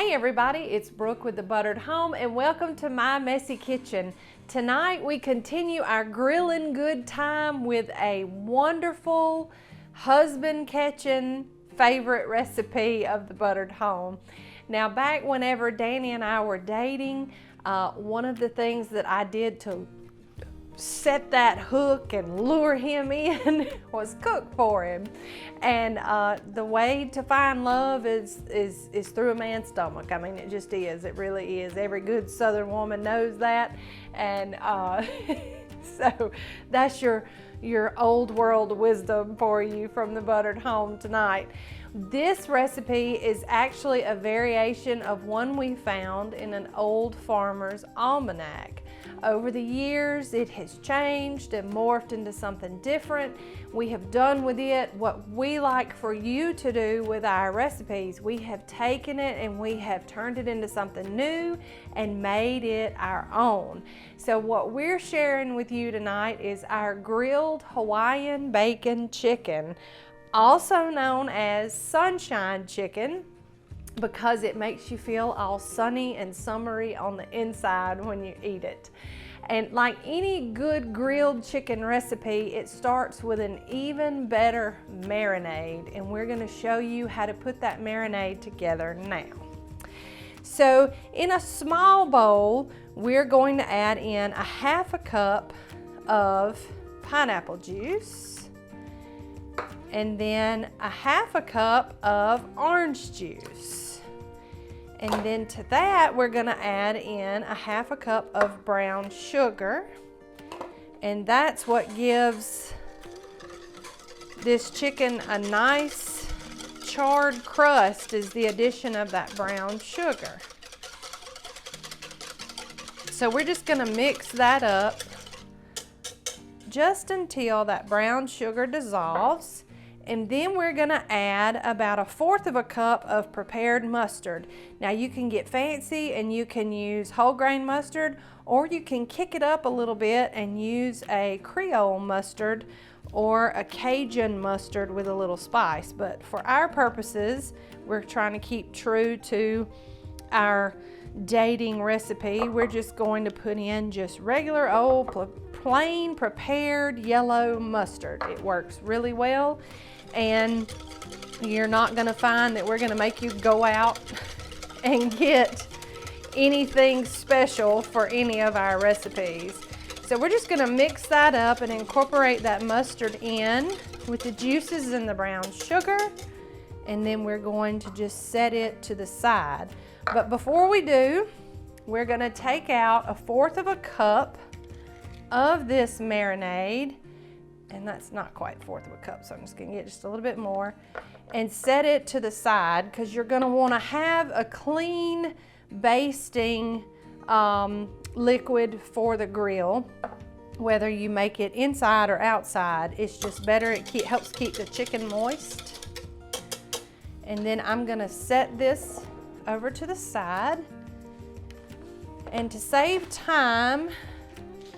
Hey everybody, it's Brooke with The Buttered Home and welcome to my messy kitchen. Tonight we continue our grilling good time with a wonderful husband catching favorite recipe of The Buttered Home. Now back whenever Danny and I were dating, one of the things that I did to set that hook and lure him in was cook for him. And the way to find love is through a man's stomach. I mean, it just is. It really is. Every good Southern woman knows that. And so that's your old world wisdom for you from The Buttered Home tonight. This recipe is actually a variation of one we found in an old farmer's almanac. Over the years, it has changed and morphed into something different. We have done with it what we like for you to do with our recipes. We have taken it and we have turned it into something new and made it our own. So what we're sharing with you tonight is our grilled Hawaiian bacon chicken, also known as sunshine chicken, because it makes you feel all sunny and summery on the inside when you eat it. And like any good grilled chicken recipe, it starts with an even better marinade, and we're going to show you how to put that marinade together now. So in a small bowl, we're going to add in a half a cup of pineapple juice, and then a half a cup of orange juice. And then to that, we're gonna add in a half a cup of brown sugar. And that's what gives this chicken a nice charred crust, is the addition of that brown sugar. So we're just gonna mix that up just until that brown sugar dissolves. And then we're gonna add about 1/4 cup of prepared mustard. Now you can get fancy and you can use whole grain mustard, or you can kick it up a little bit and use a Creole mustard or a Cajun mustard with a little spice. But for our purposes, we're trying to keep true to our dating recipe. We're just going to put in just regular old plain prepared yellow mustard. It works really well, and you're not going to find that we're going to make you go out and get anything special for any of our recipes. So we're just going to mix that up and incorporate that mustard in with the juices and the brown sugar, and then we're going to just set it to the side. But before we do, we're going to take out 1/4 cup of this marinade, and that's not quite 1/4 cup, so I'm just going to get just a little bit more and set it to the side, because you're going to want to have a clean basting liquid for the grill, whether you make it inside or outside. It's just better. It helps keep the chicken moist. And then I'm going to set this over to the side, and to save time,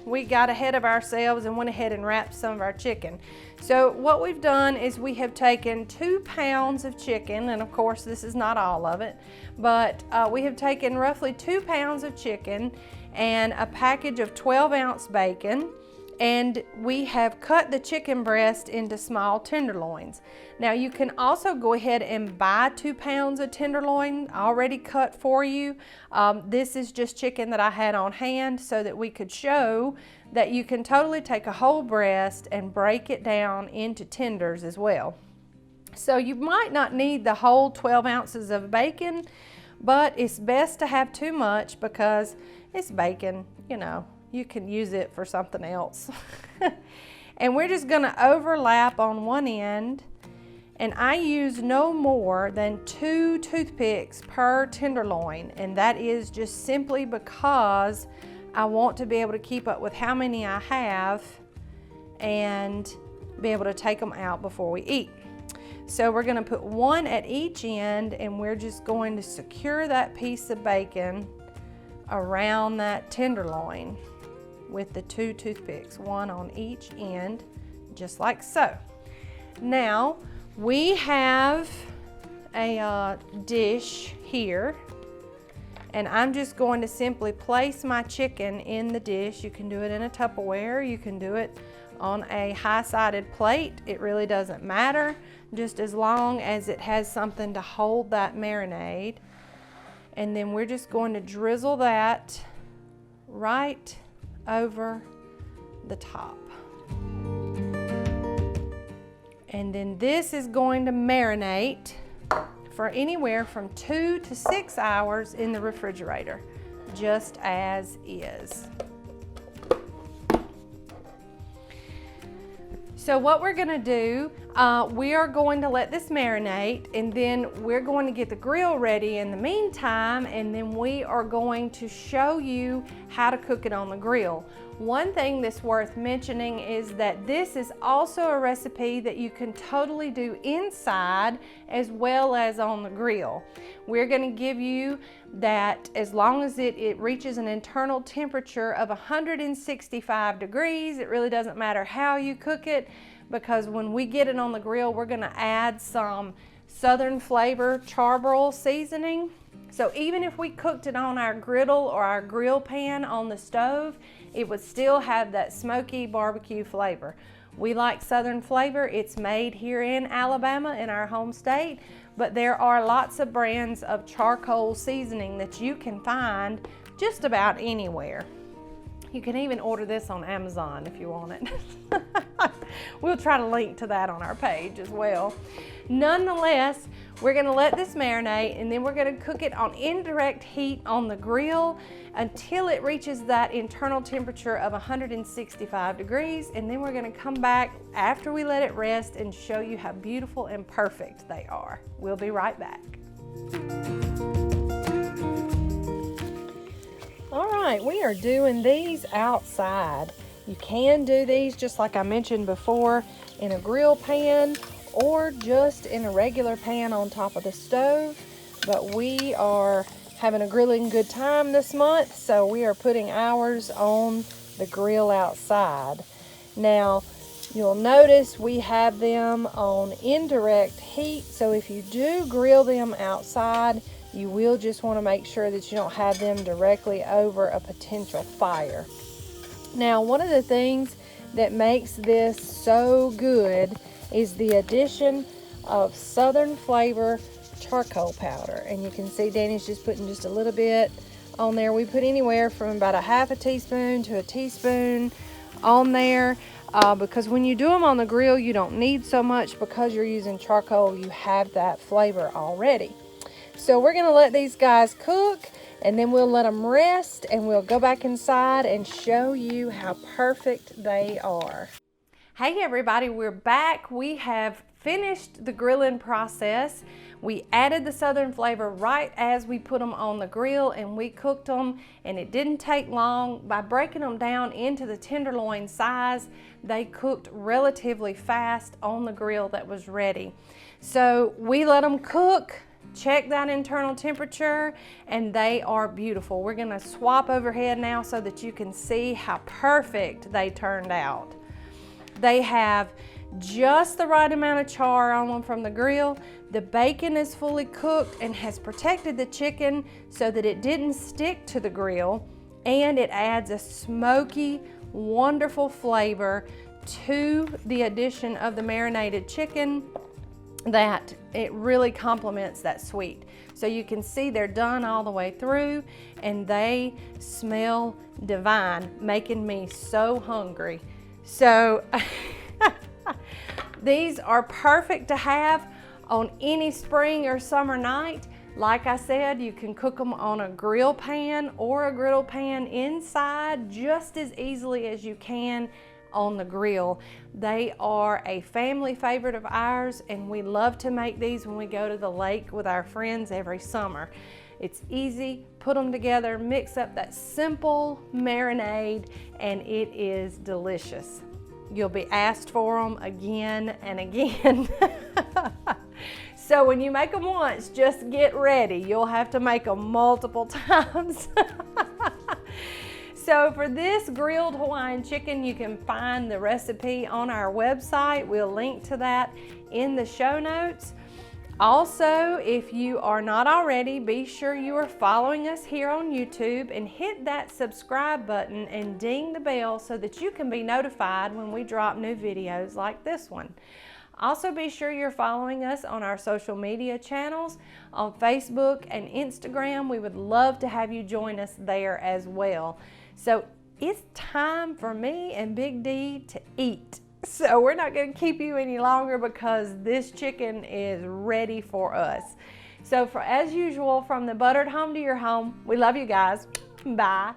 we got ahead of ourselves and went ahead and wrapped some of our chicken. So what we've done is we have taken 2 pounds of chicken, and of course this is not all of it, but we have taken roughly 2 pounds of chicken and a package of 12-ounce bacon, and we have cut the chicken breast into small tenderloins. Now you can also go ahead and buy 2 pounds of tenderloin already cut for you. This is just chicken that I had on hand so that we could show that you can totally take a whole breast and break it down into tenders as well. So you might not need the whole 12 ounces of bacon, but it's best to have too much because it's bacon, you know. You can use it for something else. And we're just gonna overlap on one end, and I use no more than 2 toothpicks per tenderloin, and that is just simply because I want to be able to keep up with how many I have and be able to take them out before we eat. So we're gonna put one at each end, and we're just going to secure that piece of bacon around that tenderloin with the 2 toothpicks, one on each end, just like so. Now we have a dish here And I'm just going to simply place my chicken in the dish. You can do it in a Tupperware, you can do it on a high-sided plate. It really doesn't matter, just as long as it has something to hold that marinade. And then we're just going to drizzle that right over the top. And then this is going to marinate for anywhere from 2 to 6 hours in the refrigerator, just as is. So what we're gonna do, we are going to let this marinate, and then we're going to get the grill ready in the meantime, and then we are going to show you how to cook it on the grill. One thing that's worth mentioning is that this is also a recipe that you can totally do inside as well as on the grill. We're going to give you that as long as it reaches an internal temperature of 165 degrees. It really doesn't matter how you cook it, because when we get it on the grill, we're going to add some Southern Flavor charbroil seasoning. So even if we cooked it on our griddle or our grill pan on the stove, it would still have that smoky barbecue flavor. We like Southern Flavor. It's made here in Alabama, in our home state, but there are lots of brands of charcoal seasoning that you can find just about anywhere. You can even order this on Amazon if you want it. We'll try to link to that on our page as well. Nonetheless, we're gonna let this marinate, and then we're gonna cook it on indirect heat on the grill until it reaches that internal temperature of 165 degrees, and then we're gonna come back after we let it rest and show you how beautiful and perfect they are. We'll be right back. All right, we are doing these outside. You can do these, just like I mentioned before, in a grill pan or just in a regular pan on top of the stove. But we are having a grilling good time this month, so we are putting ours on the grill outside. Now, you'll notice we have them on indirect heat, so if you do grill them outside, you will just want to make sure that you don't have them directly over a potential fire. Now, one of the things that makes this so good is the addition of Southern Flavor charcoal powder. And you can see Danny's just putting just a little bit on there. We put anywhere from about a half a teaspoon to a teaspoon on there because when you do them on the grill, you don't need so much because you're using charcoal. You have that flavor already. So we're gonna let these guys cook, and then we'll let them rest, and we'll go back inside and show you how perfect they are. Hey everybody, we're back. We have finished the grilling process. We added the Southern Flavor right as we put them on the grill, and we cooked them, and it didn't take long. By breaking them down into the tenderloin size, they cooked relatively fast on the grill that was ready. So we let them cook, check that internal temperature, and they are beautiful. We're gonna swap overhead now so that you can see how perfect they turned out. They have just the right amount of char on them from the grill. The bacon is fully cooked and has protected the chicken so that it didn't stick to the grill, and it adds a smoky, wonderful flavor to the addition of the marinated chicken that it really complements that sweet. So you can see they're done all the way through, and they smell divine, making me so hungry. So these are perfect to have on any spring or summer night. Like I said, you can cook them on a grill pan or a griddle pan inside just as easily as you can on the grill. They are a family favorite of ours, and we love to make these when we go to the lake with our friends every summer. It's easy, put them together, mix up that simple marinade, and it is delicious. You'll be asked for them again and again. So when you make them once, just get ready. You'll have to make them multiple times. So for this grilled Hawaiian chicken, you can find the recipe on our website. We'll link to that in the show notes. Also, if you are not already, be sure you are following us here on YouTube and hit that subscribe button and ding the bell so that you can be notified when we drop new videos like this one. Also, be sure you're following us on our social media channels on Facebook and Instagram. We would love to have you join us there as well. So it's time for me and Big D to eat. So we're not going to keep you any longer because this chicken is ready for us. So as usual, from the buttered home to your home, we love you guys. Bye.